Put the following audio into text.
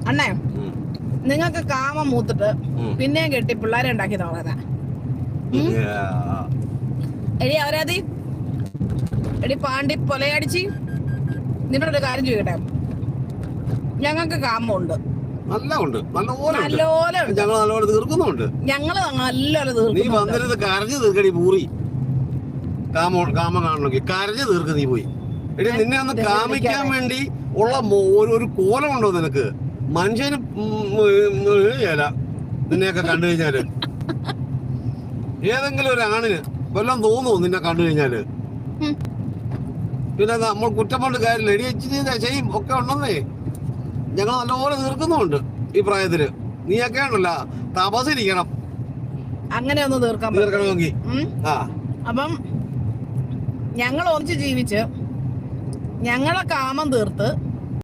അണ്ണേ, നിങ്ങൾക്ക് കാമം മൂത്തിട്ട് പിന്നെയും കെട്ടി പിള്ളേരെ ഉണ്ടാക്കി നോക്കാ. എടി അവരാതി എടി പാണ്ടി പൊലയടിച്ച് നിന്നോടൊരു കാര്യം ചോദിക്കട്ടെ. ഞങ്ങൾക്ക് കാമുണ്ട്, നല്ലപോലെ തീർക്കുന്നുണ്ട്. ഞങ്ങള് നല്ലപോലെ തീർക്കും. കരഞ്ഞു തീർക്കടി പൂറി. കാമം കാണണമെങ്കിൽ കരഞ്ഞു തീർക്ക്. നീ പോയി എടി, നിന്നെ ഒന്ന് കാമിക്കാൻ വേണ്ടി ഉള്ള ഒരു കോലമുണ്ടോ നിനക്ക്? മനുഷ്യന് നിന്നെയൊക്കെ കണ്ടു കഴിഞ്ഞാല് ഏതെങ്കിലും ഒരു ആണിന് വല്ലതും തോന്നുമോ നിന്നെ കണ്ടു കഴിഞ്ഞാല്? പിന്നെ നമ്മൾ കുറ്റം കൊണ്ട് കാര്യമില്ല. എടി ചെയ്യും ഒക്കെ ഉണ്ടെന്നേ. ഞങ്ങൾ നല്ലപോലെ തീർക്കുന്നുണ്ട് ഈ പ്രായത്തില്. നീയൊക്കെ ഉണ്ടല്ലോ തപസിരിക്കണം അങ്ങനെ ഒന്ന് തീർക്കണമെങ്കിൽ. അപ്പം ഞങ്ങൾ ഒന്നിച്ച് ജീവിച്ച് ഞങ്ങളെ കാമം തീർത്ത്